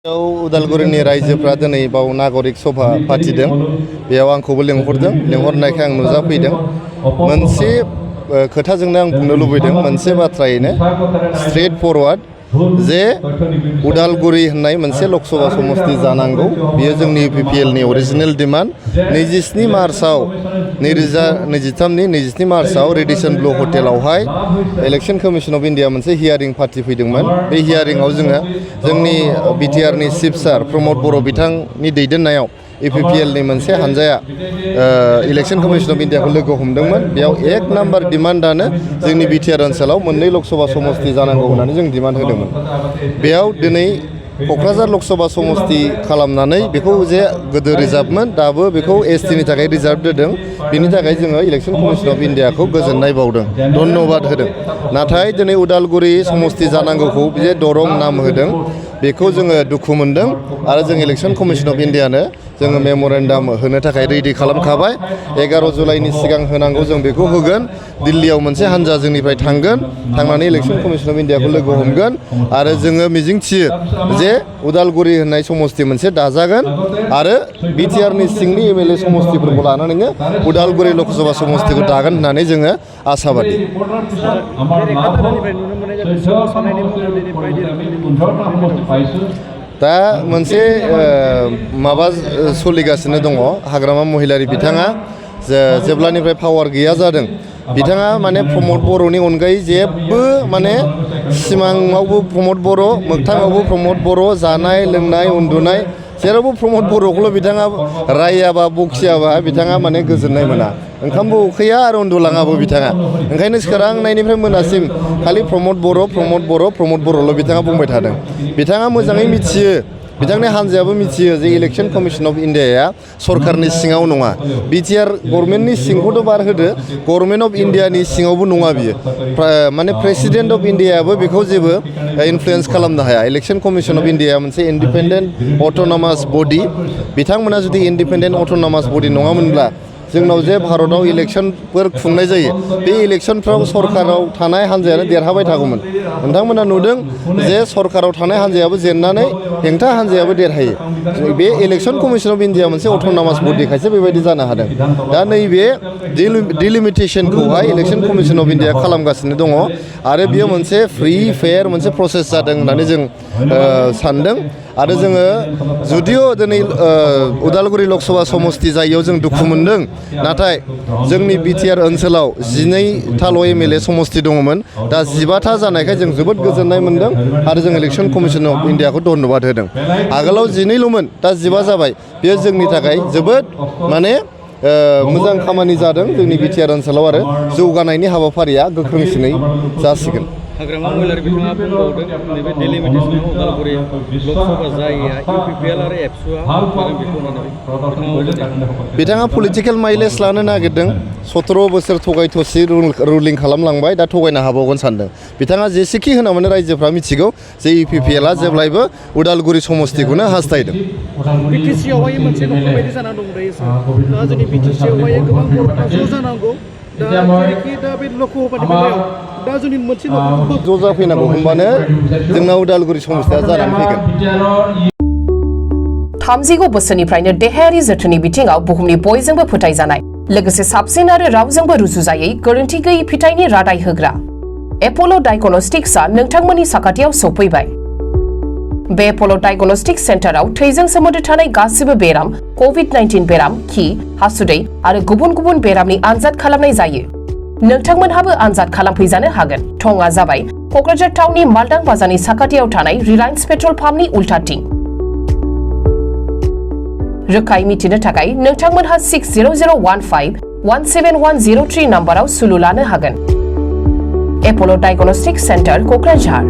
उदालगुरिनि रायजोफ्रा दिनै बाव नागरिक सभा फाथिदों बेयाव आंखौबो लेंहरनायखाय आं नुजाफैदों मोनसे खोथाजोंनो आं बुंनो लुबैदों मोनसे बाथ्रायैनो स्ट्रेट फरवार्ड जे उदालगुरि होननाय मोनसे लकसभा समस्ति जानांगौ बियो जोंनि UPPL नि अरिजिनेल डिमान्ड 27 मार्चआव 2023 मार्चआव रेडिसन ब्लु हटेलावहाय इलेक्शन कमिशन अफ इन्डिया मोनसे हियारिं पार्टि फैदोंमोन बे हियारिंआव जोङो जोंनि BTR नि चिफ सार प्रमद बर' बिथांनि दैदेननायाव UPPL नि मोनसे हानजाया इलेक्शन कमिशन अफ इन्डियाखौ लोगो हमदोंमोन बेयाव एक नाम्बार डिमान्डआनो जोंनि BTR ओनसोलाव मोननै लकसभा समस्ति जानांगौ होननानै जों डिमान्ड होदोंमोन बेयाव दिनै क'क्राझार लकसभा समस्ति खालामनानै बेखौ जे गोदो रिजार्भमोन दाबो बेखौ ST नि थाखाय रिजार्भ दोदों बिनि थाखाय जोङो इलेक्शन कमिशन अफ इन्डियाखौ गोजोननाय बावदों धन्यबाद होदों नाथाय दिनै उदालगुरि समस्ति जानांगौखौ जे दरं नाम होदों बेखौ जोङो दुखु मोनदों आरो जों इलेक्शन कमिशन अफ इन्डियानो जोङो मेम'रेन्डाम होनो थाखाय रेडि खालामखाबाय 11 जुलाइनि सिगां होनांगौ जों बेखौ होगोन दिल्लीयाव मोनसे हानजा जोंनिफ्राय थांनानै इलेक्शन कमिशन अफ इन्डियाखौ लोगो हमगोन आरो जोङो मिजिंथियो जे उदालगुरि होननाय समस्ति मोनसे दाजागोन आरो BTR नि सिंनि MLA समस्तिफोरखौ लानानैनो उदालगुरि लकसभा समस्तिखौ दागोन होननानै जोङो आसाबादि दा मोनसे माबा सोलिगासिनो दङ हाग्रामा महिलारि बिथाङा जेब्लानिफ्राय पावार गैया जादों बिथाङा माने प्रमद बर'नि अनगायै जेबो माने सिमाङावबो प्रमद बर' मोगथाङावबो प्रमद बर' जानाय लोंनाय उन्दुनाय जेरावबो प्रमद बर'खौल' बिथाङा रायाबा बखियाबा बिथाङा माने गोजोननाय मोना ओंखामबो उखैया आरो उन्दुलाङाबो बिथाङा ओंखायनो सिखारनायनिफ्राय मोनासिम खालि प्रमद बर'ल' बिथाङा बुंबाय थादों बिथाङा मोजाङै मिथियो बिथांनि हानजायाबो मिथियो जे इलेक्शन कमिशन अफ इन्डियाया सरकारनि सिङाव नङा BTR गभर्नमेन्टनि सिंखौथ' बारहोदो गभर्नमेन्ट अफ इन्डियानि सिङावबो नङा बियो माने प्रेसिडेन्ट अफ इन्डियायाबो बेखौ जेबो इनफ्लुयेन्स खालामनो हाया इलेक्शन कमिशन अफ इन्डिया मोनसे इन्डिपेन्डेन्ट अट'नमास बडि बिथांमोना जुदि इन्डिपेन्डेन्ट अट'नमास बडि नङामोनब्ला जोंनाव जे भारतआव इलेक्शनफोर खुंनाय जायो बे इलेक्शनफ्राव सरकाराव थानाय हानजायानो देरहाबाय थागौमोन नोंथांमोना नुदों जे सरकाराव थानाय हानजायाबो जेननानै हेंथा हानजायाबो देरहायो बे इलेक्शन कमिशन अफ इन्डिया मोनसे अट'नमास बडिखायसो बेबायदि जानो हादों दा नैबे डिलिमिटेसनखौहाय इलेक्शन कमिशन अफ इन्डिया खालामगासिनो दङ आरो बियो मोनसे फ्रि फेयार मोनसे प्रसेस जादों होननानै जों सानदों आरो जोङो जुदिअ दिनै उदालगुरि लकसभा समस्ति जायैयाव जों दुखु मोनदों नाथाय जोंनि BTR ओनसोलाव 12थाल' MLA समस्ति दङमोन दा 15था जानायखाय जों जोबोद गोजोननाय मोनदों आरो जों इलेक्शन कमिशन अफ इन्डियाखौ धन्यबाद होदों आगोलाव 12ल'मोन दा 15 जाबाय बेयो जोंनि थाखाय जोबोद माने मोजां खामानि जादों जोंनि BTR ओनसोलाव आरो जौगानायनि हाबाफारिया गोख्रोंसिनै जासिगोन हाग्रामा महिलारि बिथाङा बुंबावदों नैबे डिलिमिटेसनाव उदालगुरि लकसभा जायैया UPPL आरो एबसुआ बिथाङा पलिटिकेल माइलेज लानो नागिरदों 17 बोसोर थगाय थसि रुलिं खालामलांबाय दा थगायनो हाबावगोन सानदों बिथाङा जेसेखि होना माने रायजोफ्रा मिथिगौ जे UPPLआ जेब्लायबो उदालगुरि समस्तिखौनो हास्थायदों BTCआवहाय मोनसे नखरबायदि जाना दं दायो सार दा जोंनि BTCआवहाय गोबां बर'फ्रा ज' जानांगौ दा बे लकसभानि बेलायाव दा जोंनि मोनसे नखरखौ ज' जाफैनांगौ होनबानो जोंना उदालगुरि समस्तिया जानानै फैगोन 30 बोसोरनिफ्रायनो देहायारि जोथोननि बिथिङाव बुहुमनि बयजोंबो फोथायजानाय लोगोसे साबसिन आरो रावजोंबो रुजुजायै गोरोन्थि गैयै फिथाइनि रादाय होग्रा एप'ल' डायग्नोस्टिक्सआ नोंथांमोननि साखाथियाव सौफैबाय बे एप'ल' डायग्नोस्टिक्स सेन्टाराव थैजों सोमोन्दो थानाय गासिबो बेराम COVID-19 बेराम खि हासुदै आरो गुबुन गुबुन बेरामनि आनजाद खालामनाय जायो नोंथांमोनहाबो आनजाद खालामफैजानो हागोन थंआ जाबाय क'क्राझार टाउननि मालदां बाजारनि साखाथियाव थानाय रिलायन्स पेट्रल पाम्पनि उल्टाथिं रोखायै मिथिनो थाखाय नोंथांमोनहा 60015171003 नाम्बाराव सुलु लानो हागोन एप'ल' डायग्नोस्टिक्स सेन्टार क'क्राझार